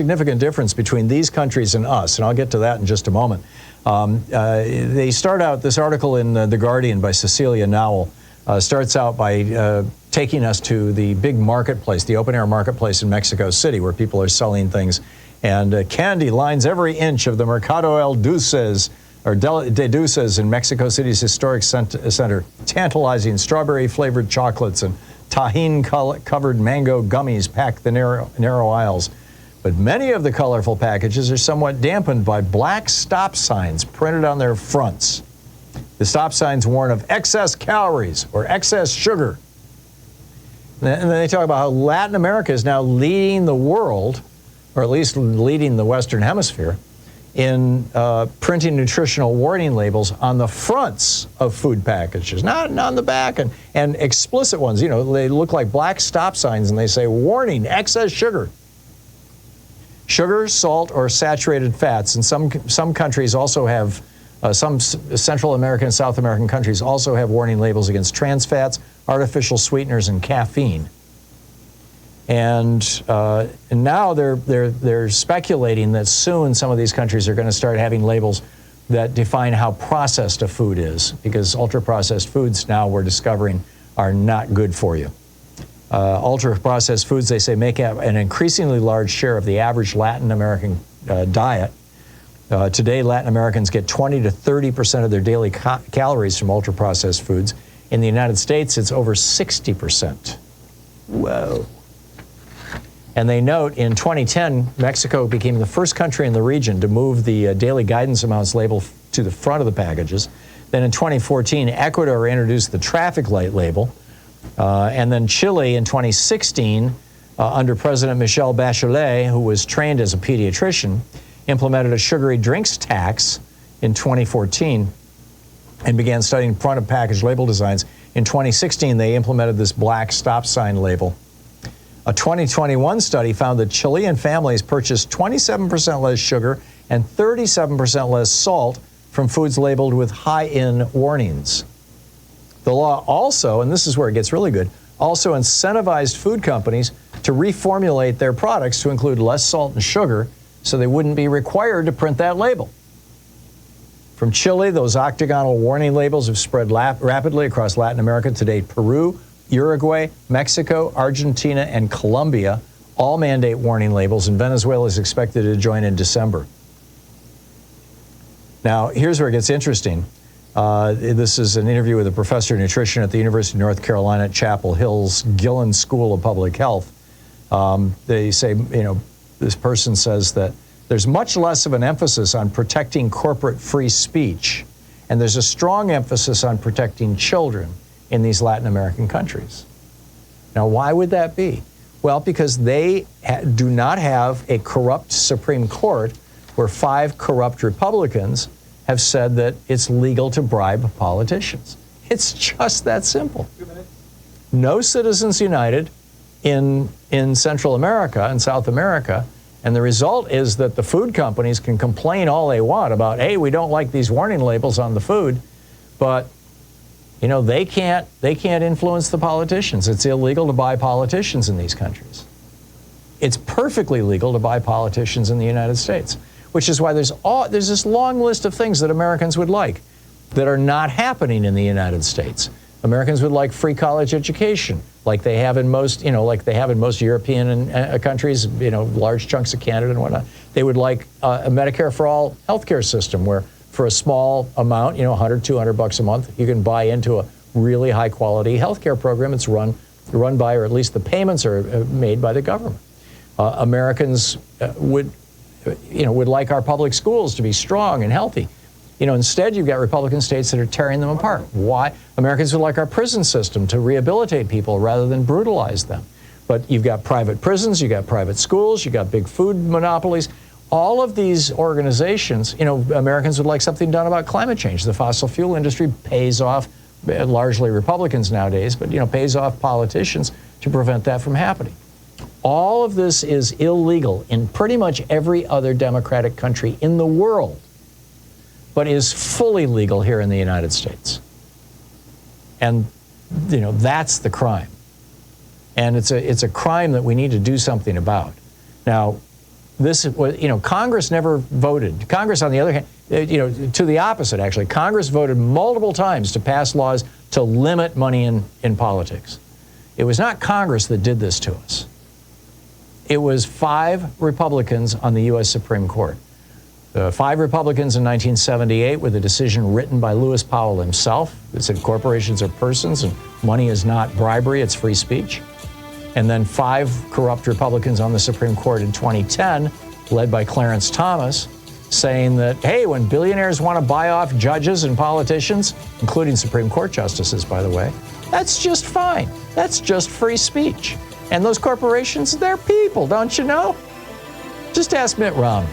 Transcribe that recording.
significant difference between these countries and us, and I'll get to that in just a moment. They start out, this article in The Guardian by Cecilia Nowell starts out by taking us to the big marketplace, the open-air marketplace in Mexico City, where people are selling things, and candy lines every inch of the Mercado El Dulces, or de Dulces in Mexico City's historic center, tantalizing strawberry-flavored chocolates and tahine-covered mango gummies pack the narrow aisles. But many of the colorful packages are somewhat dampened by black stop signs printed on their fronts. The stop signs warn of excess calories or excess sugar. And then they talk about how Latin America is now leading the world, or at least leading the Western Hemisphere, in printing nutritional warning labels on the fronts of food packages, not on the back, and explicit ones. You know, they look like black stop signs and they say, warning, excess sugar. Sugar, salt, or saturated fats, and some countries also have, some Central American and South American countries also have warning labels against trans fats, artificial sweeteners, and caffeine. And now they're speculating that soon some of these countries are going to start having labels that define how processed a food is, because ultra-processed foods now we're discovering are not good for you. Ultra-processed foods, they say, make up an increasingly large share of the average Latin American diet. Today, Latin Americans get 20 to 30% of their daily calories from ultra-processed foods. In the United States, it's over 60%. Whoa. And they note in 2010, Mexico became the first country in the region to move the daily guidance amounts label to the front of the packages. Then in 2014, Ecuador introduced the traffic light label. And then Chile in 2016, under President Michelle Bachelet, who was trained as a pediatrician, implemented a sugary drinks tax in 2014 and began studying front of package label designs. In 2016, they implemented this black stop sign label. A 2021 study found that Chilean families purchased 27% less sugar and 37% less salt from foods labeled with high-in warnings. The law also, and this is where it gets really good, also incentivized food companies to reformulate their products to include less salt and sugar so they wouldn't be required to print that label. From Chile, those octagonal warning labels have spread rapidly across Latin America. Today, Peru, Uruguay, Mexico, Argentina, and Colombia all mandate warning labels, and Venezuela is expected to join in December. Now, here's where it gets interesting. This is an interview with a professor of nutrition at the University of North Carolina at Chapel Hill's Gillen School of Public Health. They say, you know, this person says that there's much less of an emphasis on protecting corporate free speech, and there's a strong emphasis on protecting children in these Latin American countries. Now, why would that be? Well, because they do not have a corrupt Supreme Court where 5 corrupt Republicans have said that it's legal to bribe politicians. It's just that simple. 2 minutes. No Citizens United in Central America and South America, and the result is that the food companies can complain all they want about, hey, we don't like these warning labels on the food, but you know, they can't influence the politicians. It's illegal to buy politicians in these countries. It's perfectly legal to buy politicians in the United States, which is why there's this long list of things that Americans would like that are not happening in the United States. Americans would like free college education, like they have in most, you know, like they have in most European countries, you know, large chunks of Canada and whatnot. They would like a Medicare for all healthcare system where for a small amount, you know, $100, $200 a month, you can buy into a really high quality healthcare program. It's run by, or at least the payments are made by the government. Americans would like our public schools to be strong and healthy. You know, instead you've got Republican states that are tearing them apart. Why? Americans would like our prison system to rehabilitate people rather than brutalize them. But you've got private prisons, you've got private schools, you've got big food monopolies. All of these organizations, you know, Americans would like something done about climate change. The fossil fuel industry pays off, largely Republicans nowadays, but, you know, pays off politicians to prevent that from happening. All of this is illegal in pretty much every other democratic country in the world, but is fully legal here in the United States. And, you know, that's the crime. And it's a crime that we need to do something about. Now, this was, Congress never voted. Congress, on the other hand, to the opposite, actually. Congress voted multiple times to pass laws to limit money in politics. It was not Congress that did this to us. It was 5 Republicans on the U.S. Supreme Court. 5 Republicans in 1978 with a decision written by Lewis Powell himself that said corporations are persons and money is not bribery, it's free speech. And then 5 corrupt Republicans on the Supreme Court in 2010, led by Clarence Thomas, saying that, hey, when billionaires want to buy off judges and politicians, including Supreme Court justices, by the way, that's just fine. That's just free speech. And those corporations, they're people, don't you know? Just ask Mitt Romney.